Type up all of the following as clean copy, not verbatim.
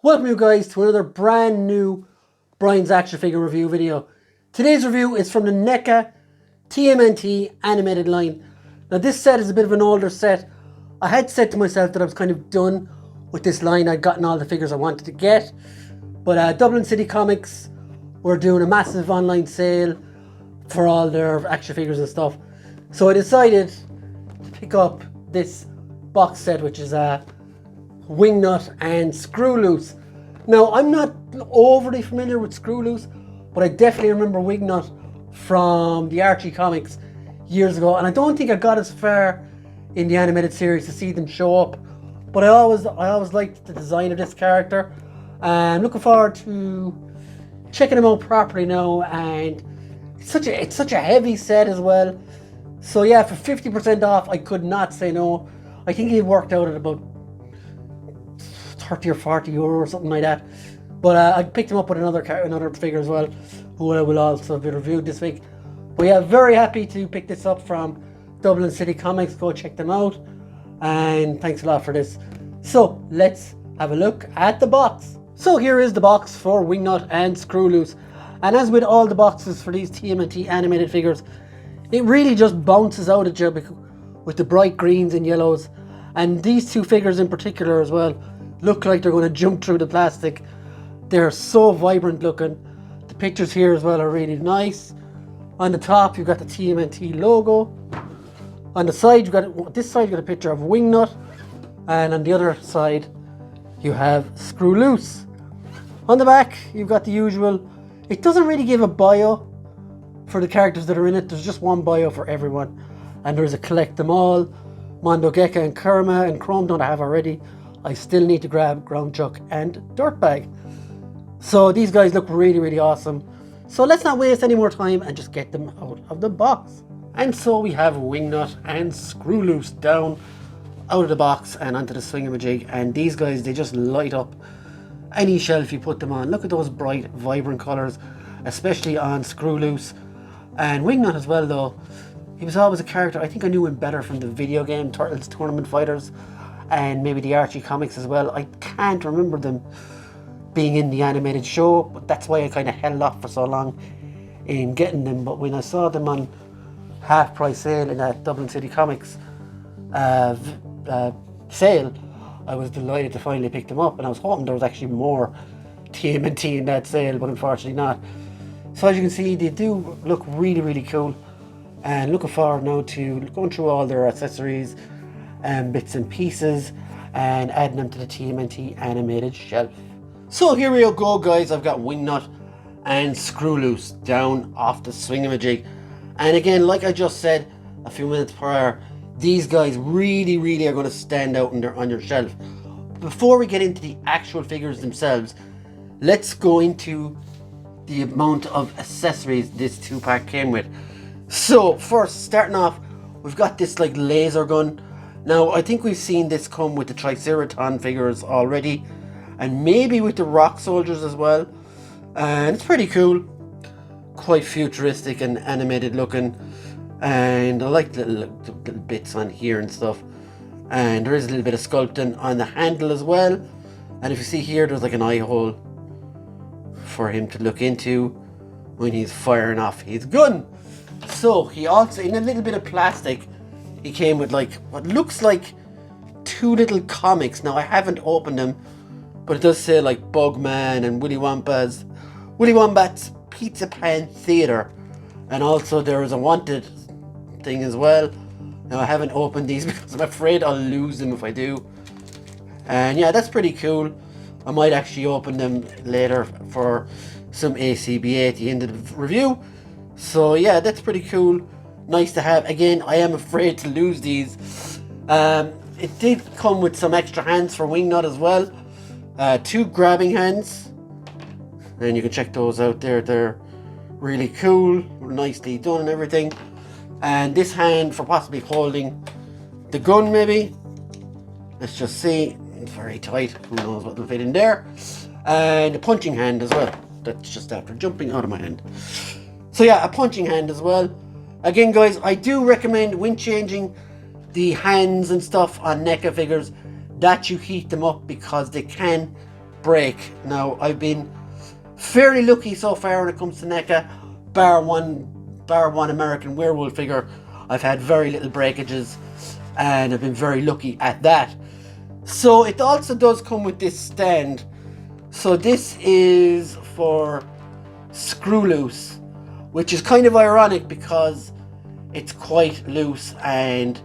Welcome you guys to another brand new Brian's action figure review video. Today's review is from the NECA TMNT animated line. Now this set is a bit of an older set. I had said to myself that I was kind of done with this line. I'd gotten all the figures I wanted to get. But Dublin City Comics were doing a massive online sale for all their action figures and stuff. So I decided to pick up this box set, which is Wingnut and Screwloose. Now, I'm not overly familiar with Screwloose, but I definitely remember Wingnut from the Archie comics years ago, and I don't think I got as far in the animated series to see them show up. But I always liked the design of this character, and I'm looking forward to checking them out properly now. And it's such a heavy set as well. So yeah, for 50% off, I could not say no. I think it worked out at about 30 or 40 euro or something like that. But I picked him up with another figure as well, who I will also be reviewed this week. But yeah, very happy to pick this up from Dublin City Comics. Go check them out, and thanks a lot for this. So let's have a look at the box. So here is the box for Wingnut and Screwloose, and as with all the boxes for these TMNT animated figures, it really just bounces out at you with the bright greens and yellows, and these two figures in particular as well look like they're going to jump through the plastic. They're so vibrant looking. The pictures here as well are really nice. On the top you've got the TMNT logo. On the side this side you've got a picture of Wingnut, and on the other side you have Screwloose. On the back you've got the usual. It doesn't really give a bio for the characters that are in it. There's just one bio for everyone, and there's a collect them all. Mondo Gecko and Kerma and Chrome don't I have already. I still need to grab Ground Chuck and Dirtbag. So these guys look really, really awesome. So let's not waste any more time and just get them out of the box. And so we have Wingnut and Screwloose down out of the box and onto the swing-a-majig. And these guys, they just light up any shelf you put them on. Look at those bright, vibrant colours, especially on Screwloose. And Wingnut as well though. He was always a character, I think I knew him better from the video game Turtles Tournament Fighters, and maybe the Archie comics as well. I can't remember them being in the animated show, but that's why I kind of held off for so long in getting them. But when I saw them on half price sale in that Dublin City Comics sale, I was delighted to finally pick them up, and I was hoping there was actually more TMNT in that sale, but unfortunately not. So as you can see, they do look really, really cool, and looking forward now to going through all their accessories and bits and pieces and adding them to the TMNT animated shelf. So here we go guys, I've got Wingnut and Screwloose down off the swing-a-majig, and again, like I just said a few minutes prior, these guys really, really are going to stand out on your shelf. Before we get into the actual figures themselves, let's go into the amount of accessories this two-pack came with. So first, starting off, we've got this like laser gun. Now, I think we've seen this come with the Triceraton figures already, and maybe with the Rock Soldiers as well. And it's pretty cool. Quite futuristic and animated looking. And I like the little bits on here and stuff. And there is a little bit of sculpting on the handle as well. And if you see here, there's like an eye hole for him to look into when he's firing off his gun. So, he also, in a little bit of plastic, he came with like what looks like two little comics. Now I haven't opened them, but it does say like Bugman and Willy Wombat's Pizza Pan Theater, and also there is a Wanted thing as well. Now I haven't opened these because I'm afraid I'll lose them if I do. And yeah, that's pretty cool. I might actually open them later for some ACBA at the end of the review. So yeah, that's pretty cool. Nice to have. Again, I am afraid to lose these. It did come with some extra hands for Wingnut as well. Two grabbing hands, and you can check those out there. They're really cool, nicely done and everything. And this hand for possibly holding the gun maybe. Let's just see. It's very tight. Who knows what will fit in there. And a punching hand as well. That's just after jumping out of my hand. So yeah, a punching hand as well. Again guys, I do recommend when changing the hands and stuff on NECA figures that you heat them up, because they can break. Now, I've been fairly lucky so far when it comes to NECA, bar one American Werewolf figure. I've had very little breakages, and I've been very lucky at that. So it also does come with this stand. So this is for Screwloose, which is kind of ironic because it's quite loose and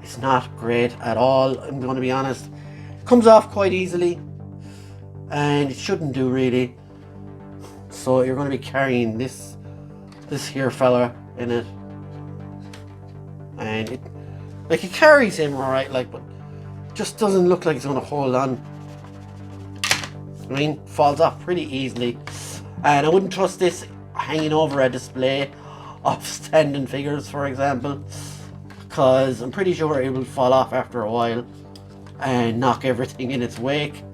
it's not great at all, I'm going to be honest. It comes off quite easily and it shouldn't do really. So you're going to be carrying this here fella in it, and it carries him alright, like, but just doesn't look like it's going to hold on. I mean, falls off pretty easily, and I wouldn't trust this hanging over a display of standing figures, for example, because I'm pretty sure it will fall off after a while and knock everything in its wake.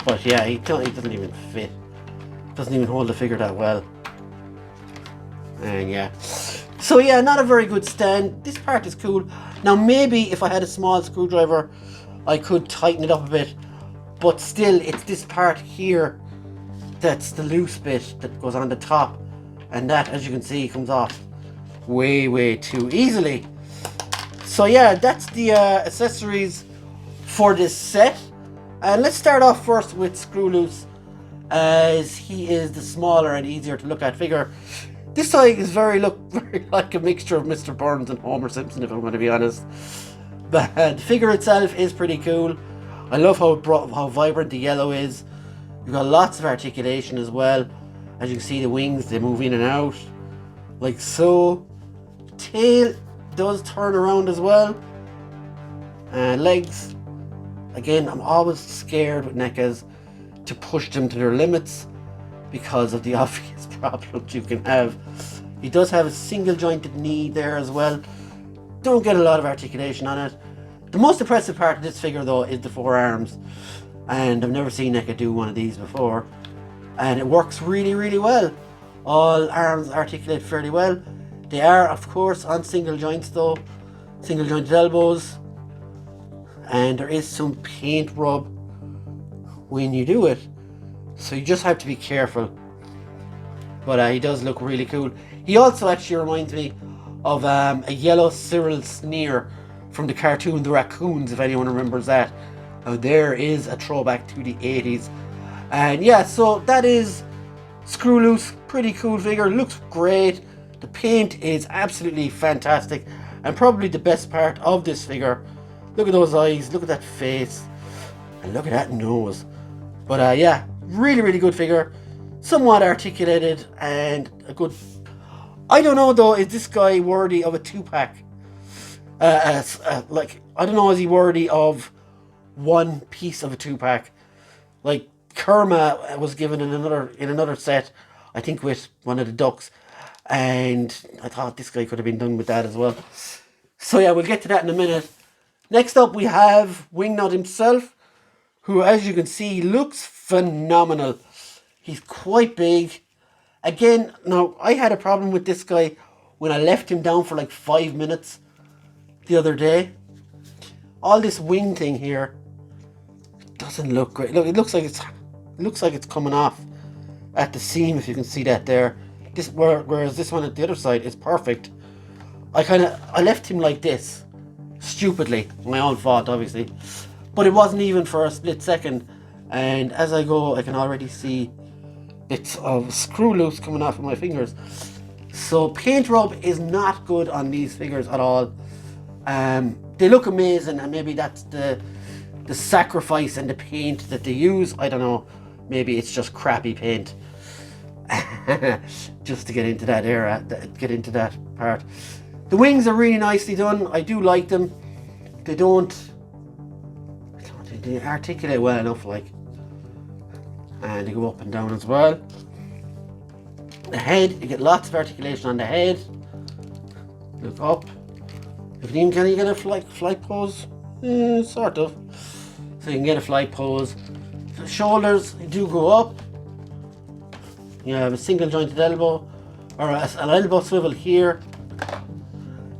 But yeah, he doesn't even fit. Doesn't even hold the figure that well. And yeah, so yeah, not a very good stand. This part is cool. Now maybe if I had a small screwdriver I could tighten it up a bit, but still it's this part here that's the loose bit that goes on the top, and that, as you can see, comes off way too easily. So yeah, that's the accessories for this set. And let's start off first with Screwloose, as he is the smaller and easier to look at figure. This side is very like a mixture of Mr. Burns and Homer Simpson, if I'm going to be honest. But the figure itself is pretty cool. I love how vibrant the yellow is. You've got lots of articulation as well. As you can see, the wings, they move in and out like so. Tail does turn around as well. And legs, again, I'm always scared with NECAs to push them to their limits because of the obvious problems you can have. He does have a single jointed knee there as well. Don't get a lot of articulation on it. The most impressive part of this figure though is the forearms, and I've never seen NECA do one of these before, and it works really well. All arms articulate fairly well. They are of course on single joints though, single jointed elbows, and there is some paint rub when you do it, so you just have to be careful. But he does look really cool. He also actually reminds me of a yellow Cyril Sneer from the cartoon The Raccoons, if anyone remembers that. There is a throwback to the 80s. And yeah, so that is Screwloose. Pretty cool figure, looks great. The paint is absolutely fantastic, and probably the best part of this figure. Look at those eyes, look at that face, and look at that nose. But yeah, really good figure. Somewhat articulated and a good... I don't know though, is this guy worthy of a 2-pack? Like, I don't know, is he worthy of one piece of a 2-pack? Like, Kerma was given in another set, I think with one of the ducks, and I thought this guy could have been done with that as well. So yeah, we'll get to that in a minute. Next up we have Wingnut himself, who, as you can see, looks phenomenal. He's quite big. Again, now, I had a problem with this guy when I left him down for like 5 minutes the other day. All this wing thing here doesn't look great. Look, it looks like it's coming off at the seam, if you can see that there. Whereas this one at the other side is perfect. I left him like this, stupidly, my own fault obviously, but it wasn't even for a split second, and as I go I can already see bits of Screwloose coming off of my fingers. So paint rub is not good on these figures at all. They look amazing, and maybe that's the sacrifice and the paint that they use. I don't know, maybe it's just crappy paint just to get into that era, get into that part. The wings are really nicely done. I do like them. They articulate well enough, like, and they go up and down as well. The head, you get lots of articulation on the head. Look up. Can you get a flight pose? Sort of. So you can get a flight pose. The shoulders do go up. You have a single jointed elbow, or an elbow swivel here.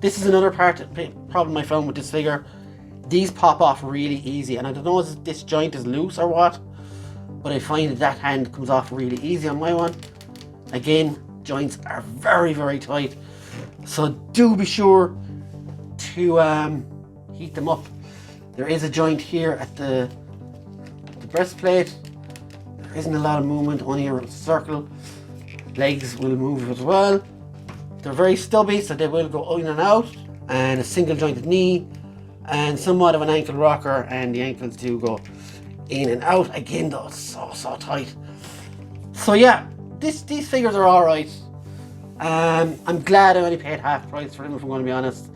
This is another problem I found with this figure. These pop off really easy, and I don't know if this joint is loose or what, but I find that hand comes off really easy on my one. Again, joints are very, very tight, so do be sure to heat them up. There is a joint here at the breastplate. There isn't a lot of movement, only a circle. Legs will move as well. They're very stubby, so they will go in and out. And a single jointed knee and somewhat of an ankle rocker, and the ankles do go in and out. Again though, it's so tight. So yeah, these figures are alright. I'm glad I only paid half price for them, if I'm going to be honest.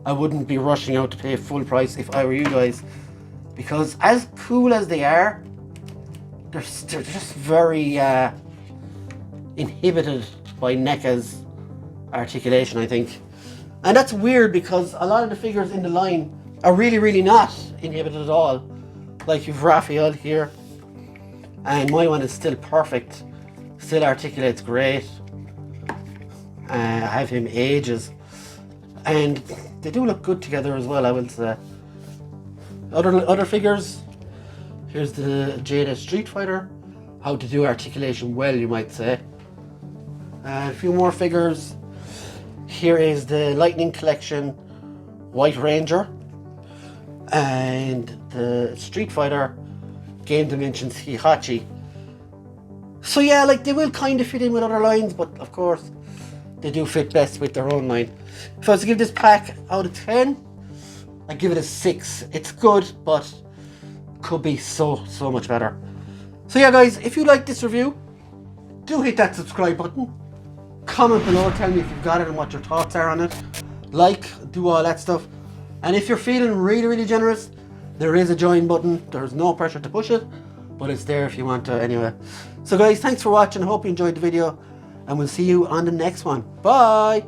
I wouldn't be rushing out to pay full price if I were you guys, because as cool as they are, they're just very inhibited by NECA's articulation, I think. And that's weird, because a lot of the figures in the line are really not inhibited at all. Like you've Raphael here, and my one is still perfect, still articulates great. I have him ages, and they do look good together as well, I will say. Other figures, here's the Jada Street Fighter, how to do articulation well, you might say. A few more figures. Here is the Lightning Collection White Ranger and the Street Fighter Game Dimensions Hihachi. So yeah, like they will kind of fit in with other lines, but of course they do fit best with their own line. If I was to give this pack out of 10, I'd give it a 6. It's good, but could be so much better. So yeah guys, if you like this review, do hit that subscribe button. Comment below, tell me if you've got it and what your thoughts are on it. Like, do all that stuff. And if you're feeling really generous, there is a join button. There's no pressure to push it, but it's there if you want to anyway. So guys, thanks for watching. I hope you enjoyed the video, and we'll see you on the next one. Bye!